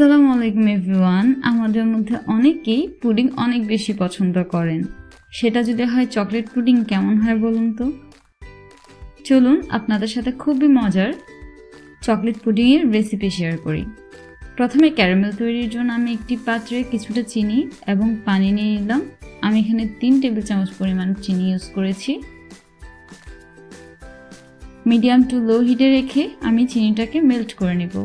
আসসালামু আলাইকুম এভরিওয়ান। আমাদের মধ্যে অনেকেই পুডিং অনেক বেশি পছন্দ করেন। সেটা যদি হয় চকলেট পুডিং, কেমন হয় বলুন তো? চলুন আপনাদের সাথে খুবই মজার চকলেট পুডিংয়ের রেসিপি শেয়ার করি। প্রথমে ক্যারামেল তৈরির জন্য আমি একটি পাত্রে কিছুটা চিনি এবং পানি নিয়ে নিলাম। আমি এখানে 3 টেবিল চামচ পরিমাণ চিনি ইউজ করেছি। মিডিয়াম টু লো হিটে রেখে আমি চিনিটাকে মেল্ট করে নেব।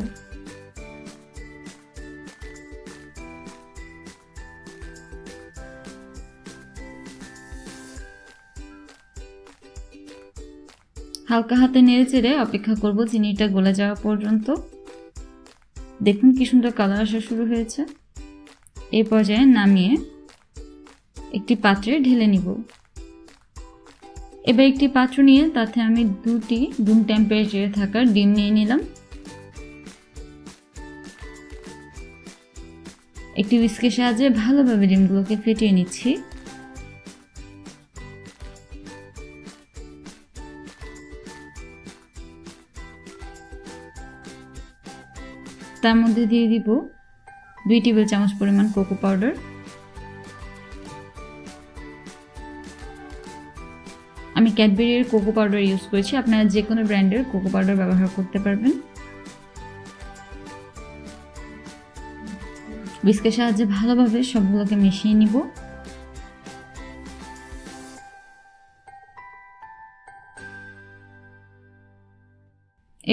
হালকা হাতে নেড়ে চেড়ে অপেক্ষা করব চিনিটা গলে যাওয়া পর্যন্ত। দেখুন কি সুন্দর কালার আসা শুরু হয়েছে। এই পর্যায়ে নামিয়ে একটি পাত্রে ঢেলে নিব। এবার একটি পাত্র নিয়ে তাতে আমি 2টি রুম টেম্পারেচারে থাকা ডিম নিয়ে নিলাম। একটি হুইস্কের সাহায্যে ভালোভাবে ডিমগুলোকে ফেটিয়ে নিচ্ছি। তার মধ্যে দিয়ে দিব 2 টেবিল চামচ পরিমাণ কোকো পাউডার। আমি ক্যাডবেরির কোকো পাউডার ইউজ করেছি, আপনারা যে কোনো ব্র্যান্ডের কোকো পাউডার ব্যবহার করতে পারবেন। হুইস্কের সাহায্যে ভালোভাবে সবগুলোকে মিশিয়ে নিব।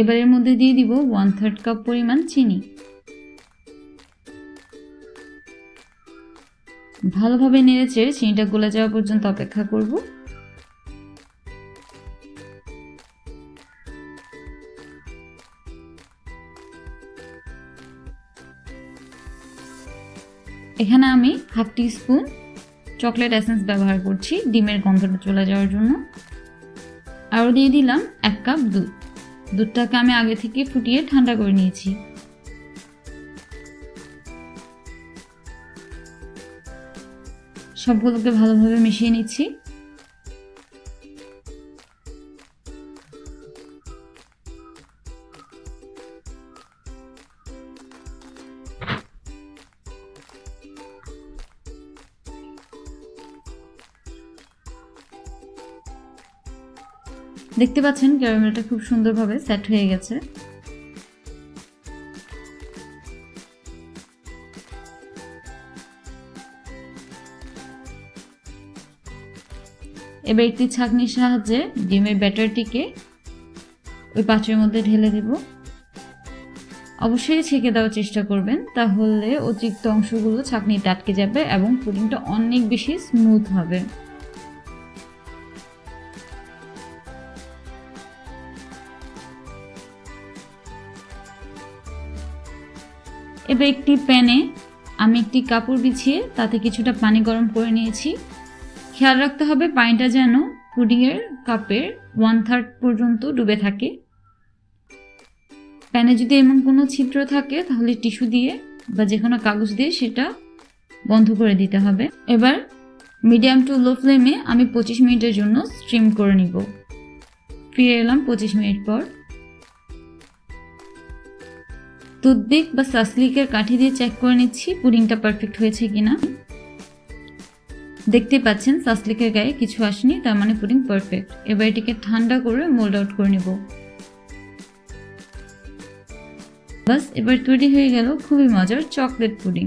এবার এর মধ্যে দিয়ে দিব 1/3 কাপ পরিমাণ চিনি। ভালোভাবে নেড়েচেড়ে চিনিটা গলে যাওয়া পর্যন্ত অপেক্ষা করব। এখানে আমি 1/2 টিস্পুন চকলেট এসেন্স ব্যবহার করছি ডিমের গন্ধটা চলে যাওয়ার জন্য। আরও দিয়ে দিলাম 1 কাপ দুধ। দুধটাকে আমি আগে থেকে ফুটিয়ে ঠান্ডা করে নিয়েছি। সবগুলোকে ভালোভাবে মিশিয়ে নিচ্ছি। দেখতে পাচ্ছেন ক্যারামেলটা খুব সুন্দরভাবে সেট হয়ে গেছে। এবার একটি ছাঁকনির সাহায্যে ডিমের ব্যাটারটিকে ওই পাত্রের মধ্যে ঢেলে দেব। অবশ্যই ছেঁকে দেওয়ার চেষ্টা করবেন, তাহলে অতিরিক্ত অংশগুলো ছাঁকনিতে আটকে যাবে এবং পুডিংটা অনেক বেশি স্মুথ হবে। এবার একটি প্যানে আমি একটি কাপড় বিছিয়ে তাতে কিছুটা পানি গরম করে নিয়েছি। খেয়াল রাখতে হবে পানিটা যেন পুডিংয়ের কাপের 1/3 পর্যন্ত ডুবে থাকে। প্যানে যদি এমন কোনো ছিদ্র থাকে তাহলে টিস্যু দিয়ে বা যে কোনো কাগজ দিয়ে সেটা বন্ধ করে দিতে হবে। এবার মিডিয়াম টু লো ফ্লেমে আমি 25 মিনিটের জন্য স্টিম করে নিব। ফিরে এলাম 25 মিনিট পর। টুথপিক বা সাসলিকের কাঠি দিয়ে চেক করে নিচ্ছি পুডিংটা পারফেক্ট হয়েছে কিনা। দেখতে পাচ্ছেন সাসলিকের গায়ে কিছু আসেনি, তার মানে পুডিং পারফেক্ট। এবার এটিকে ঠান্ডা করে মোল্ড আউট করে নেব। বাস, এবার তৈরি হয়ে গেল খুবই মজার চকলেট পুডিং।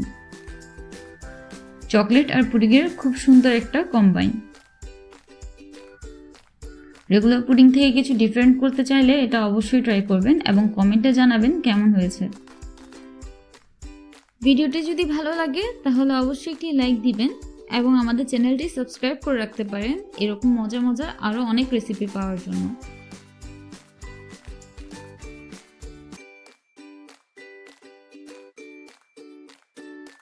চকলেট আর পুডিংয়ের খুব সুন্দর একটা কম্বাইন। রেগুলার পুডিং থেকে কিছু ডিফারেন্ট করতে চাইলে এটা অবশ্যই ট্রাই করবেন এবং কমেন্টে জানাবেন কেমন হয়েছে। ভিডিওটি যদি ভালো লাগে তাহলে অবশ্যই একটি লাইক দিবেন এবং আমাদের চ্যানেলটি সাবস্ক্রাইব করে রাখতে পারেন এরকম মজার আরও অনেক রেসিপি পাওয়ার জন্য।